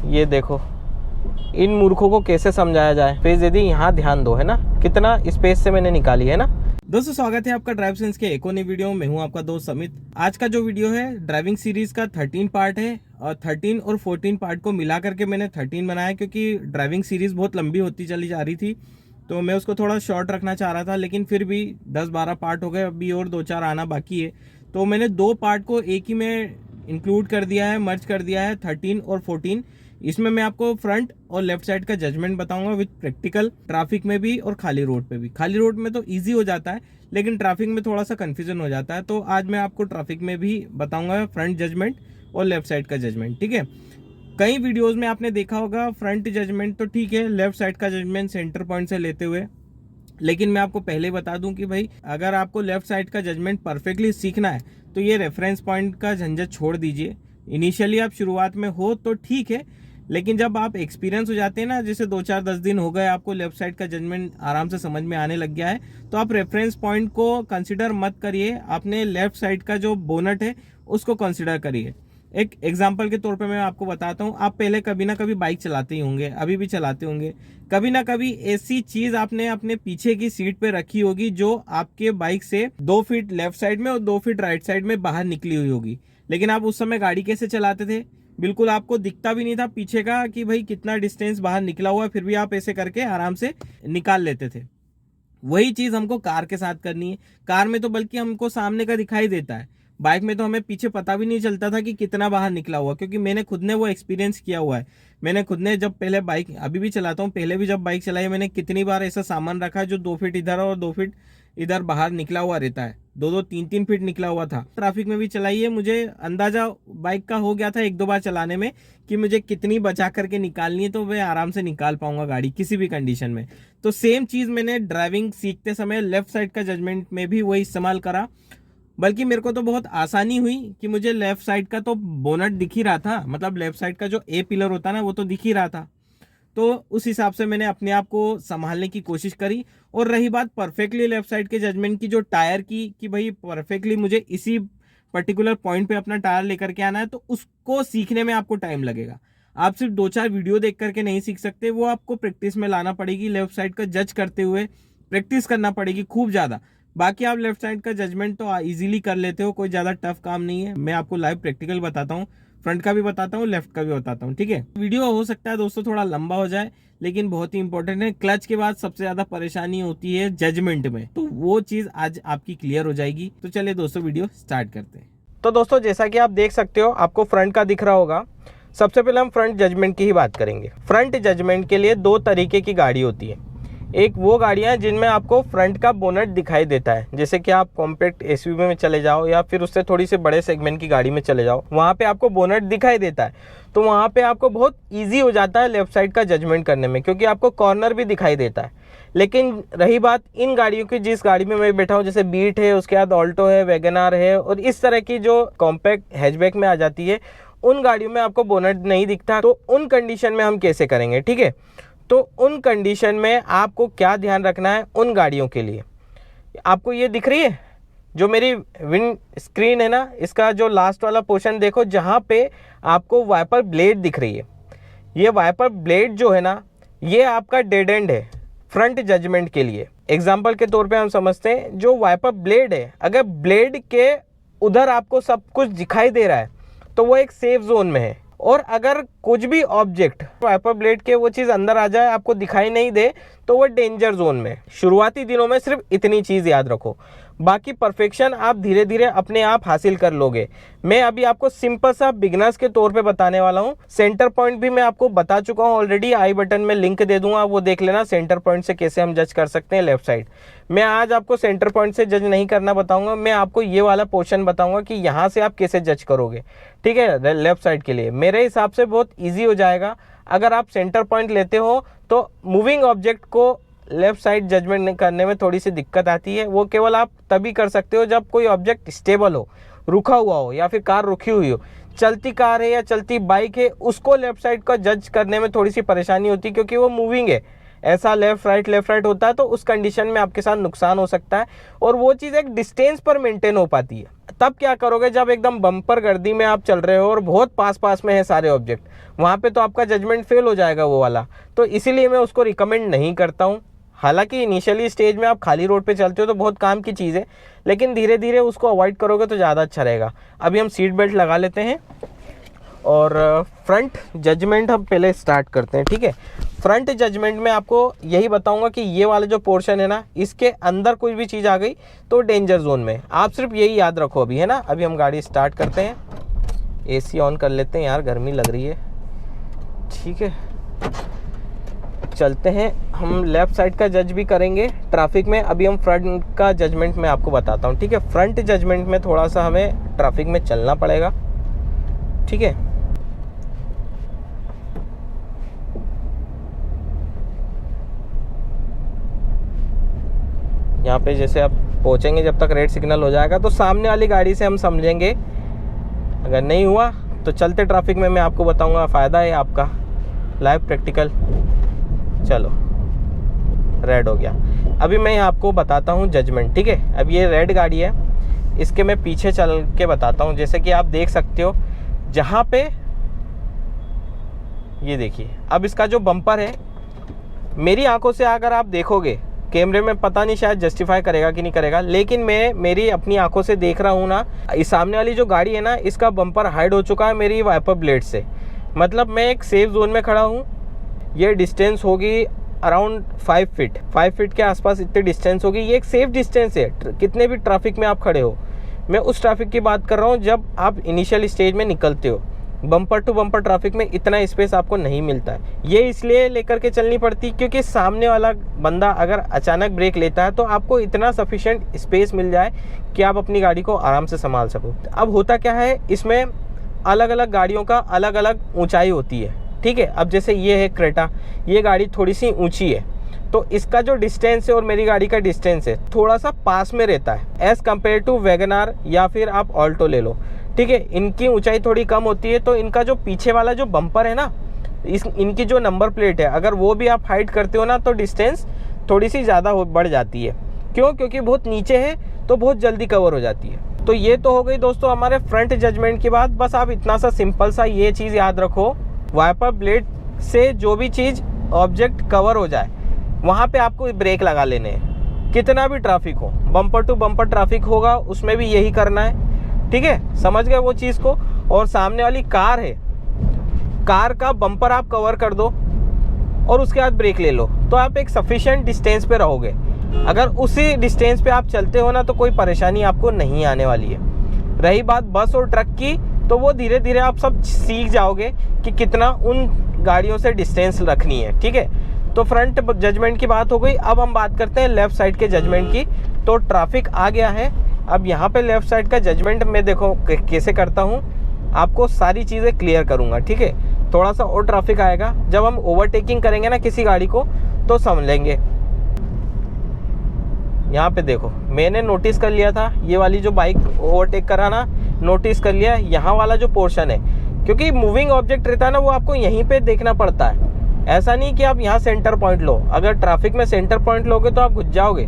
ये देखो, इन मूर्खों को कैसे समझाया जाए। फेस दीदी यहाँ ध्यान दो, है ना, कितना स्पेस से मैंने निकाली है ना। दोस्तों स्वागत है आपका ड्राइव सेंस के एक और नई वीडियो में। मैं हूं आपका दोस्त अमित। आज का जो वीडियो है ड्राइविंग सीरीज का 13 पार्ट है और 13 और 14 पार्ट को मिला करके मैंने 13 बनाया, क्योंकि ड्राइविंग सीरीज बहुत लंबी होती चली जा रही थी तो मैं उसको थोड़ा शॉर्ट रखना चाह रहा था, लेकिन फिर भी 10-12 पार्ट हो गए, अभी और 2-4 आना बाकी है। तो मैंने 2 पार्ट को एक ही में इंक्लूड कर दिया है, मर्ज कर दिया है, 13 और 14। इसमें मैं आपको फ्रंट और लेफ्ट साइड का जजमेंट बताऊंगा विद प्रैक्टिकल, ट्रैफिक में भी और खाली रोड पे भी। खाली रोड में तो इजी हो जाता है, लेकिन ट्रैफिक में थोड़ा सा कंफ्यूजन हो जाता है। तो आज मैं आपको ट्रैफिक में भी बताऊंगा फ्रंट जजमेंट और लेफ्ट साइड का जजमेंट, ठीक है। कई वीडियोस में आपने देखा होगा फ्रंट जजमेंट तो ठीक है, लेफ्ट साइड का जजमेंट सेंटर पॉइंट से लेते हुए, लेकिन मैं आपको पहले बता दूं कि भाई अगर आपको लेफ्ट साइड का जजमेंट परफेक्टली सीखना है तो ये रेफरेंस पॉइंट का झंझट छोड़ दीजिए। इनिशियली आप शुरुआत में हो तो ठीक है, लेकिन जब आप एक्सपीरियंस हो जाते हैं ना, जैसे 2-4-10 दिन हो गए, आपको लेफ्ट साइड का जजमेंट आराम से समझ में आने लग गया है, तो आप रेफरेंस पॉइंट को कंसिडर मत करिए, आपने लेफ्ट साइड का जो बोनट है उसको कंसिडर करिए। एक एग्जाम्पल के तौर पे मैं आपको बताता हूँ। आप पहले कभी ना कभी बाइक चलाते ही होंगे, अभी भी चलाते होंगे। कभी ना कभी ऐसी चीज आपने अपने पीछे की सीट पे रखी होगी जो आपके बाइक से 2 फीट लेफ्ट साइड में और 2 फीट राइट साइड में बाहर निकली हुई होगी, लेकिन आप उस समय गाड़ी कैसे चलाते थे? बिल्कुल आपको दिखता भी नहीं था पीछे का कि भाई कितना डिस्टेंस बाहर निकला हुआ है, फिर भी आप ऐसे करके आराम से निकाल लेते थे। वही चीज हमको कार के साथ करनी है। कार में तो बल्कि हमको सामने का दिखाई देता है, बाइक में तो हमें पीछे पता भी नहीं चलता था कि कितना बाहर निकला हुआ, क्योंकि मैंने खुद ने वो एक्सपीरियंस किया हुआ है। मैंने खुद ने जब पहले बाइक, अभी भी चलाता हूँ, पहले भी जब बाइक चलाई मैंने कितनी बार ऐसा सामान रखा है जो 2 फीट इधर और 2 फीट इधर बाहर निकला हुआ रहता है, 2-2, 3-3 फीट निकला हुआ था। ट्रैफिक में भी चलाई है, मुझे अंदाजा बाइक का हो गया था 1-2 बार चलाने में कि मुझे कितनी बचा करके निकालनी है, तो मैं आराम से निकाल पाऊंगा गाड़ी किसी भी कंडीशन में। तो सेम चीज मैंने ड्राइविंग सीखते समय लेफ्ट साइड का जजमेंट में भी वही इस्तेमाल करा, बल्कि मेरे को तो बहुत आसानी हुई कि मुझे लेफ्ट साइड का तो बोनट दिख ही रहा था, मतलब लेफ्ट साइड का जो ए पिलर होता है ना वो तो दिख ही रहा था। तो उस हिसाब से मैंने अपने आप को संभालने की कोशिश करी। और रही बात परफेक्टली लेफ्ट साइड के जजमेंट की, जो टायर की, कि भाई परफेक्टली मुझे इसी पर्टिकुलर पॉइंट पे अपना टायर लेकर के आना है, तो उसको सीखने में आपको टाइम लगेगा। आप सिर्फ 2-4 वीडियो देख करके नहीं सीख सकते, वो आपको प्रैक्टिस में लाना पड़ेगी। लेफ्ट साइड का जज करते हुए प्रैक्टिस करना पड़ेगी खूब ज़्यादा। बाकी आप लेफ्ट साइड का जजमेंट तो इजीली कर लेते हो, कोई ज़्यादा टफ काम नहीं है। मैं आपको लाइव प्रैक्टिकल बताता हूँ, फ्रंट का भी बताता हूँ, लेफ्ट का भी बताता हूँ, ठीक है। वीडियो हो सकता है दोस्तों थोड़ा लंबा हो जाए, लेकिन बहुत ही इंपॉर्टेंट है। क्लच के बाद सबसे ज्यादा परेशानी होती है जजमेंट में, तो वो चीज आज आपकी क्लियर हो जाएगी। तो चलिए दोस्तों वीडियो स्टार्ट करते हैं। तो दोस्तों जैसा कि आप देख सकते हो, आपको फ्रंट का दिख रहा होगा। सबसे पहले हम फ्रंट जजमेंट की ही बात करेंगे। फ्रंट जजमेंट के लिए 2 तरीके की गाड़ी होती है। एक वो गाड़ियां हैं जिनमें आपको फ्रंट का बोनट दिखाई देता है, जैसे कि आप कॉम्पैक्ट एसयूवी में चले जाओ या फिर उससे थोड़ी सी बड़े सेगमेंट की गाड़ी में चले जाओ, वहाँ पे आपको बोनट दिखाई देता है। तो वहाँ पे आपको बहुत इजी हो जाता है लेफ्ट साइड का जजमेंट करने में, क्योंकि आपको कॉर्नर भी दिखाई देता है। लेकिन रही बात इन गाड़ियों की, जिस गाड़ी में मैं बैठा हूँ, जैसे बीट है, उसके बाद ऑल्टो है, वैगनार है, और इस तरह की जो कॉम्पैक्ट हैचबैक में आ जाती है, उन गाड़ियों में आपको बोनट नहीं दिखता। तो उन कंडीशन में हम कैसे करेंगे, ठीक है। तो उन कंडीशन में आपको क्या ध्यान रखना है उन गाड़ियों के लिए। आपको ये दिख रही है जो मेरी विंड स्क्रीन है ना, इसका जो लास्ट वाला पोर्शन देखो, जहाँ पे आपको वाइपर ब्लेड दिख रही है। ये वाइपर ब्लेड जो है ना, ये आपका डेड एंड है फ्रंट जजमेंट के लिए। एग्जाम्पल के तौर पे हम समझते हैं, जो वाइपर ब्लेड है, अगर ब्लेड के उधर आपको सब कुछ दिखाई दे रहा है तो वो एक सेफ जोन में है। और अगर कुछ भी ऑब्जेक्ट वाइपर ब्लेड के वो चीज़ अंदर आ जाए, आपको दिखाई नहीं दे, तो वो डेंजर जोन में। शुरुआती दिनों में सिर्फ इतनी चीज़ याद रखो, बाकी परफेक्शन आप धीरे धीरे अपने आप हासिल कर लोगे। मैं अभी आपको सिंपल सा बिगनर्स के तौर पे बताने वाला हूँ। सेंटर पॉइंट भी मैं आपको बता चुका हूँ ऑलरेडी, आई बटन में लिंक दे दूंगा, वो देख लेना सेंटर पॉइंट से कैसे हम जज कर सकते हैं लेफ्ट साइड। मैं आज आपको सेंटर पॉइंट से जज नहीं करना बताऊंगा, मैं आपको ये वाला पोर्शन बताऊंगा कि यहाँ से आप कैसे जज करोगे, ठीक है, लेफ्ट साइड के लिए। मेरे हिसाब से बहुत ईजी हो जाएगा। अगर आप सेंटर पॉइंट लेते हो तो मूविंग ऑब्जेक्ट को लेफ्ट साइड जजमेंट करने में थोड़ी सी दिक्कत आती है। वो केवल आप तभी कर सकते हो जब कोई ऑब्जेक्ट स्टेबल हो, रुका हुआ हो, या फिर कार रुकी हुई हो। चलती कार है या चलती बाइक है, उसको लेफ्ट साइड का जज करने में थोड़ी सी परेशानी होती है, क्योंकि वो मूविंग है ऐसा लेफ़्ट राइट होता है तो उस कंडीशन में आपके साथ नुकसान हो सकता है, और वो चीज़ एक डिस्टेंस पर मेंटेन हो पाती है। तब क्या करोगे जब एकदम बम्पर गर्दी में आप चल रहे हो और बहुत पास में है सारे ऑब्जेक्ट, वहाँ पे तो आपका जजमेंट फेल हो जाएगा वो वाला। तो इसीलिए मैं उसको रिकमेंड नहीं करता हूँ। हालांकि इनिशियली स्टेज में आप खाली रोड पे चलते हो तो बहुत काम की चीज़ है, लेकिन धीरे धीरे उसको अवॉइड करोगे तो ज़्यादा अच्छा रहेगा। अभी हम सीट बेल्ट लगा लेते हैं और फ्रंट जजमेंट हम पहले स्टार्ट करते हैं, ठीक है। फ्रंट जजमेंट में आपको यही बताऊंगा कि ये वाला जो पोर्शन है ना, इसके अंदर कोई भी चीज़ आ गई तो डेंजर जोन में। आप सिर्फ यही याद रखो अभी, है ना। अभी हम गाड़ी स्टार्ट करते हैं, एसी ऑन कर लेते हैं, यार गर्मी लग रही है, ठीक है। चलते हैं, हम लेफ़्ट साइड का जज भी करेंगे ट्रैफिक में। अभी हम फ्रंट का जजमेंट में आपको बताता हूँ, ठीक है। फ्रंट जजमेंट में थोड़ा सा हमें ट्रैफिक में चलना पड़ेगा, ठीक है। यहाँ पे जैसे आप पहुँचेंगे, जब तक रेड सिग्नल हो जाएगा तो सामने वाली गाड़ी से हम समझेंगे, अगर नहीं हुआ तो चलते ट्रैफिक में मैं आपको बताऊंगा। फ़ायदा है आपका, लाइव प्रैक्टिकल। चलो, रेड हो गया। अभी मैं आपको बताता हूँ जजमेंट, ठीक है। अब ये रेड गाड़ी है, इसके मैं पीछे चल के बताता हूँ। जैसे कि आप देख सकते हो जहाँ पे ये देखिए, अब इसका जो बम्पर है, मेरी आंखों से अगर आप देखोगे, कैमरे में पता नहीं शायद जस्टिफाई करेगा कि नहीं करेगा, लेकिन मैं मेरी अपनी आंखों से देख रहा हूँ ना, इस सामने वाली जो गाड़ी है ना, इसका बम्पर हाइड हो चुका है मेरी वाइपर ब्लेड से। मतलब मैं एक सेफ जोन में खड़ा हूँ। ये डिस्टेंस होगी अराउंड 5 फीट के आसपास, इतनी डिस्टेंस होगी। ये एक सेफ डिस्टेंस है, कितने भी ट्रैफिक में आप खड़े हो। मैं उस ट्रैफिक की बात कर रहा हूँ जब आप इनिशियल स्टेज में निकलते हो। बम्पर टू बम्पर ट्रैफिक में इतना स्पेस आपको नहीं मिलता है। ये इसलिए लेकर के चलनी पड़ती क्योंकि सामने वाला बंदा अगर अचानक ब्रेक लेता है तो आपको इतना सफिशिएंट स्पेस मिल जाए कि आप अपनी गाड़ी को आराम से संभाल सको। अब होता क्या है, इसमें अलग अलग गाड़ियों का अलग अलग ऊंचाई होती है, ठीक है। अब जैसे ये है क्रेटा, ये गाड़ी थोड़ी सी ऊंची है, तो इसका जो डिस्टेंस है और मेरी गाड़ी का डिस्टेंस है थोड़ा सा पास में रहता है एज़ कम्पेयर टू वैगनार या फिर आप ऑल्टो ले लो, ठीक है। इनकी ऊंचाई थोड़ी कम होती है, तो इनका जो पीछे वाला जो बम्पर है ना, इनकी जो नंबर प्लेट है, अगर वो भी आप हाइड करते हो ना तो डिस्टेंस थोड़ी सी ज़्यादा बढ़ जाती है। क्यों? क्योंकि बहुत नीचे है तो बहुत जल्दी कवर हो जाती है। तो ये तो हो गई दोस्तों हमारे फ्रंट जजमेंट की बात। बस आप इतना सा सिंपल सा ये चीज़ याद रखो, वाइपर ब्लेड से जो भी चीज़ ऑब्जेक्ट कवर हो जाए वहाँ पे आपको ब्रेक लगा लेने हैं। कितना भी ट्रैफिक हो, बम्पर टू बम्पर ट्रैफिक होगा, उसमें भी यही करना है, ठीक है। समझ गए वो चीज़ को। और सामने वाली कार है, कार का बम्पर आप कवर कर दो और उसके बाद ब्रेक ले लो, तो आप एक सफिशिएंट डिस्टेंस पे रहोगे। अगर उसी डिस्टेंस पे आप चलते हो ना तो कोई परेशानी आपको नहीं आने वाली है। रही बात बस और ट्रक की, तो वो धीरे धीरे आप सब सीख जाओगे कि कितना उन गाड़ियों से डिस्टेंस रखनी है, ठीक है। तो फ्रंट जजमेंट की बात हो गई। अब हम बात करते हैं लेफ़्ट साइड के जजमेंट की। तो ट्रैफिक आ गया है, अब यहाँ पे लेफ़्ट साइड का जजमेंट मैं देखो कैसे करता हूँ, आपको सारी चीज़ें क्लियर करूँगा, ठीक है। थोड़ा सा और ट्रैफिक आएगा, जब हम ओवरटेकिंग करेंगे ना किसी गाड़ी को तो समझ लेंगे। यहाँ पे देखो, मैंने नोटिस कर लिया था, ये वाली जो बाइक ओवरटेक करा ना, नोटिस कर लिया यहाँ वाला जो पोर्शन है, क्योंकि मूविंग ऑब्जेक्ट रहता है ना, वो आपको यहीं पे देखना पड़ता है। ऐसा नहीं कि आप यहाँ सेंटर पॉइंट लो, अगर ट्रैफिक में सेंटर पॉइंट लोगे तो आप घुस जाओगे,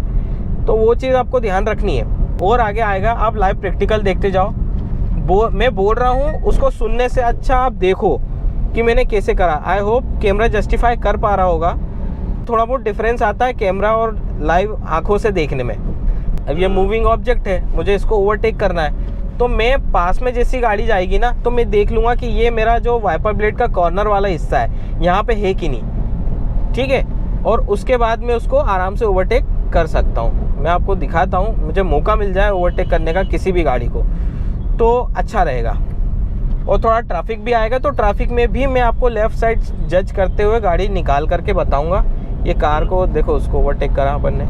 तो वो चीज़ आपको ध्यान रखनी है। और आगे आएगा, आप लाइव प्रैक्टिकल देखते जाओ। मैं बोल रहा हूँ उसको सुनने से अच्छा आप देखो कि मैंने कैसे करा। आई होप कैमरा जस्टिफाई कर पा रहा होगा। थोड़ा बहुत डिफरेंस आता है कैमरा और लाइव आंखों से देखने में। अब ये मूविंग ऑब्जेक्ट है, मुझे इसको ओवरटेक करना है, तो मैं पास में जैसी गाड़ी जाएगी ना तो मैं देख लूँगा कि ये मेरा जो वाइपर ब्लेड का कॉर्नर वाला हिस्सा है यहाँ पे है कि नहीं, ठीक है। और उसके बाद मैं उसको आराम से ओवरटेक कर सकता हूँ। मैं आपको दिखाता हूँ, मुझे मौका मिल जाए ओवरटेक करने का किसी भी गाड़ी को तो अच्छा रहेगा। और थोड़ा ट्रैफिक भी आएगा तो ट्रैफिक में भी मैं आपको लेफ़्ट साइड जज करते हुए गाड़ी निकाल करके बताऊँगा। ये कार को देखो, उसको ओवरटेक करा अपन ने,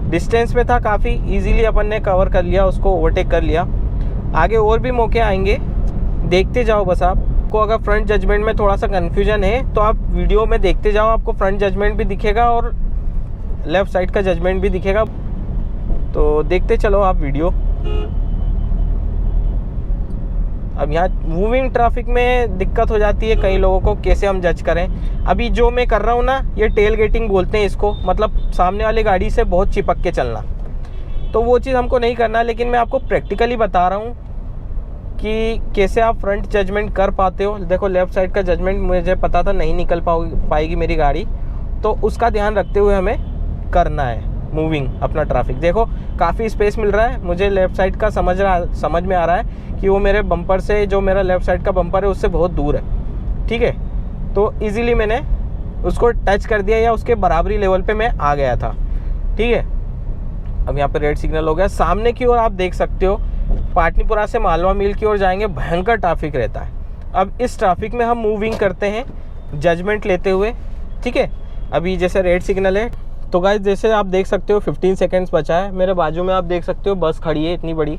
डिस्टेंस पे था काफ़ी, इजीली अपन ने कवर कर लिया, उसको ओवरटेक कर लिया। आगे और भी मौके आएंगे, देखते जाओ। बस आपको अगर फ्रंट जजमेंट में थोड़ा सा कन्फ्यूजन है तो आप वीडियो में देखते जाओ, आपको फ्रंट जजमेंट भी दिखेगा और लेफ़्ट साइड का जजमेंट भी दिखेगा। तो देखते चलो आप वीडियो। अब यहाँ मूविंग ट्रैफिक में दिक्कत हो जाती है कई लोगों को, कैसे हम जज करें। अभी जो मैं कर रहा हूँ ना, ये टेल गेटिंग बोलते हैं इसको, मतलब सामने वाली गाड़ी से बहुत चिपक के चलना। तो वो चीज़ हमको नहीं करना, लेकिन मैं आपको प्रैक्टिकली बता रहा हूँ कि कैसे आप फ्रंट जजमेंट कर पाते हो। देखो लेफ़्ट साइड का जजमेंट मुझे पता था नहीं निकल पाएगी मेरी गाड़ी, तो उसका ध्यान रखते हुए हमें करना है मूविंग अपना ट्रैफिक। देखो काफ़ी स्पेस मिल रहा है मुझे, लेफ़्ट साइड का समझ में आ रहा है कि वो मेरे बम्पर से, जो मेरा लेफ़्ट साइड का बम्पर है उससे बहुत दूर है, ठीक है। तो इजीली मैंने उसको टच कर दिया या उसके बराबरी लेवल पे मैं आ गया था, ठीक है। अब यहाँ पे रेड सिग्नल हो गया। सामने की ओर आप देख सकते हो पाटनीपुरा से मालवा मिल की ओर जाएंगे, भयंकर ट्रैफिक रहता है। अब इस ट्रैफिक में हम मूविंग करते हैं जजमेंट लेते हुए, ठीक है। अभी जैसे रेड सिग्नल है, तो गाइस जैसे आप देख सकते हो 15 सेकेंड्स बचा है। मेरे बाजू में आप देख सकते हो बस खड़ी है इतनी बड़ी,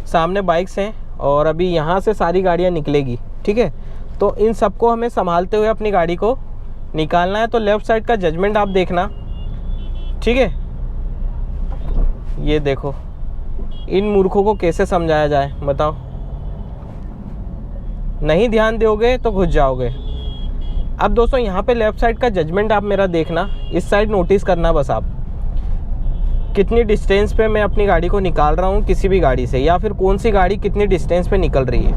सामने बाइक्स हैं और अभी यहाँ से सारी गाड़ियाँ निकलेगी, ठीक है। तो इन सबको हमें संभालते हुए अपनी गाड़ी को निकालना है। तो लेफ़्ट साइड का जजमेंट आप देखना, ठीक है। ये देखो इन मूर्खों को कैसे समझाया जाए बताओ, नहीं ध्यान दोगे तो घुस जाओगे। अब दोस्तों यहाँ पे लेफ़्ट साइड का जजमेंट आप मेरा देखना, इस साइड नोटिस करना बस आप, कितनी डिस्टेंस पे मैं अपनी गाड़ी को निकाल रहा हूँ किसी भी गाड़ी से, या फिर कौन सी गाड़ी कितनी डिस्टेंस पे निकल रही है।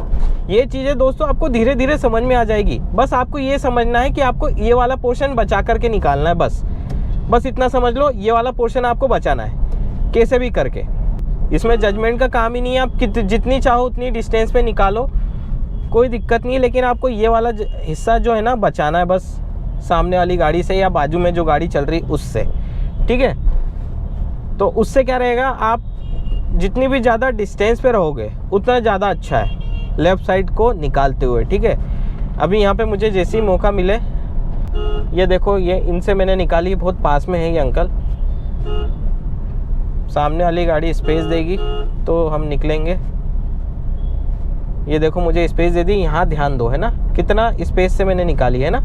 ये चीज़ें दोस्तों आपको धीरे धीरे समझ में आ जाएगी। बस आपको ये समझना है कि आपको ये वाला पोर्शन बचा करके निकालना है, बस इतना समझ लो, ये वाला पोर्शन आपको बचाना है कैसे भी करके। इसमें जजमेंट का काम ही नहीं है, आप जितनी चाहो उतनी डिस्टेंस पे निकालो, कोई दिक्कत नहीं है। लेकिन आपको ये वाला हिस्सा जो है ना बचाना है, बस सामने वाली गाड़ी से या बाजू में जो गाड़ी चल रही उससे, ठीक है। तो उससे क्या रहेगा, आप जितनी भी ज़्यादा डिस्टेंस पे रहोगे उतना ज़्यादा अच्छा है लेफ़्ट साइड को निकालते हुए, ठीक है। अभी यहाँ पे मुझे जैसे ही मौका मिले, ये देखो ये इनसे मैंने निकाली, बहुत पास में है ये अंकल, सामने वाली गाड़ी स्पेस देगी तो हम निकलेंगे। ये देखो मुझे स्पेस दे दी, यहाँ ध्यान दो, है ना कितना स्पेस से मैंने निकाली है ना।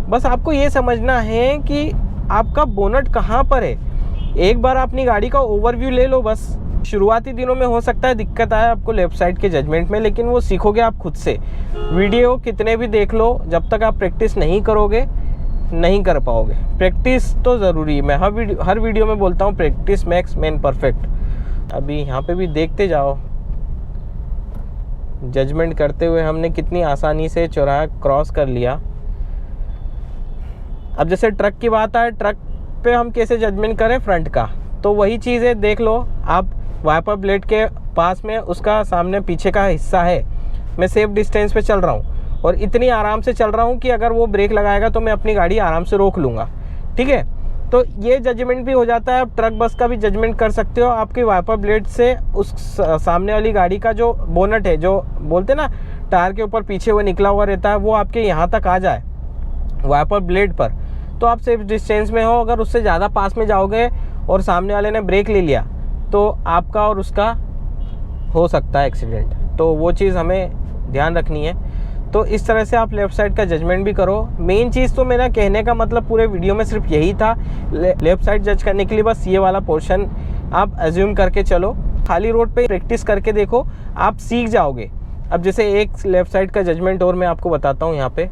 बस आपको ये समझना है कि आपका बोनट कहाँ पर है। एक बार अपनी गाड़ी का ओवरव्यू ले लो बस। शुरुआती दिनों में हो सकता है दिक्कत आए आपको लेफ़्ट साइड के जजमेंट में, लेकिन वो सीखोगे आप खुद से। वीडियो कितने भी देख लो, जब तक आप प्रैक्टिस नहीं करोगे नहीं कर पाओगे। प्रैक्टिस तो ज़रूरी है, मैं हर वीडियो में बोलता हूँ प्रैक्टिस मेक्स मैन परफेक्ट। अभी यहाँ पे भी देखते जाओ, जजमेंट करते हुए हमने कितनी आसानी से चौराहा क्रॉस कर लिया। अब जैसे ट्रक की बात आए, ट्रक पे हम कैसे जजमेंट करें फ्रंट का, तो वही चीज़ है, देख लो आप वाइपर ब्लेड के पास में उसका सामने पीछे का हिस्सा है, मैं सेफ डिस्टेंस पे चल रहा हूँ और इतनी आराम से चल रहा हूँ कि अगर वो ब्रेक लगाएगा तो मैं अपनी गाड़ी आराम से रोक लूँगा, ठीक है। तो ये जजमेंट भी हो जाता है। आप ट्रक बस का भी जजमेंट कर सकते हो, आपकी वाइपर ब्लेड से उस सामने वाली गाड़ी का जो बोनट है, जो बोलते ना टायर के ऊपर पीछे वो निकला हुआ रहता है, वो आपके यहाँ तक आ जाए वाइपर ब्लेड पर, तो आप सेफ डिस्टेंस में हो। अगर उससे ज़्यादा पास में जाओगे और सामने वाले ने ब्रेक ले लिया तो आपका और उसका हो सकता है एक्सीडेंट, तो वो चीज़ हमें ध्यान रखनी है। तो इस तरह से आप लेफ़्ट साइड का जजमेंट भी करो। मेन चीज़ तो मेरा कहने का मतलब पूरे वीडियो में सिर्फ यही था, लेफ़्ट साइड जज करने के लिए बस ये वाला पोर्शन आप एज्यूम करके चलो। खाली रोड पे प्रैक्टिस करके देखो, आप सीख जाओगे। अब जैसे एक लेफ़्ट साइड का जजमेंट और मैं आपको बताता हूँ। यहाँ पे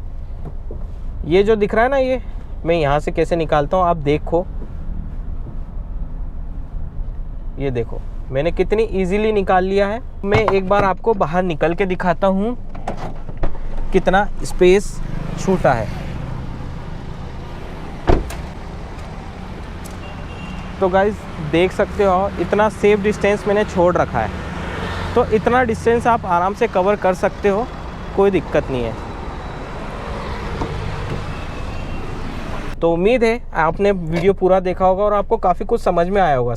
ये जो दिख रहा है ना, ये मैं यहाँ से कैसे निकालता हूँ आप देखो। ये देखो मैंने कितनी इजीली निकाल लिया है। मैं एक बार आपको बाहर निकल के दिखाता हूँ कितना स्पेस छूटा है। तो गाइस देख सकते हो इतना सेफ डिस्टेंस मैंने छोड़ रखा है, तो इतना डिस्टेंस आप आराम से कवर कर सकते हो, कोई दिक्कत नहीं है। तो उम्मीद है आपने वीडियो पूरा देखा होगा और आपको काफ़ी कुछ समझ में आया होगा।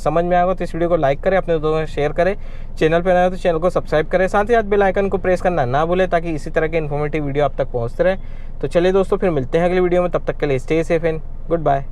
तो इस वीडियो को लाइक करें, अपने दोस्तों में शेयर करें, चैनल पर नए हो तो चैनल को सब्सक्राइब करें, साथ ही साथ बेल आइकन को प्रेस करना ना भूलें ताकि इसी तरह के इन्फॉर्मेटिव वीडियो आप तक पहुंचते रहे। तो चलिए दोस्तों फिर मिलते हैं अगले वीडियो में, तब तक के लिए stay safe and good bye.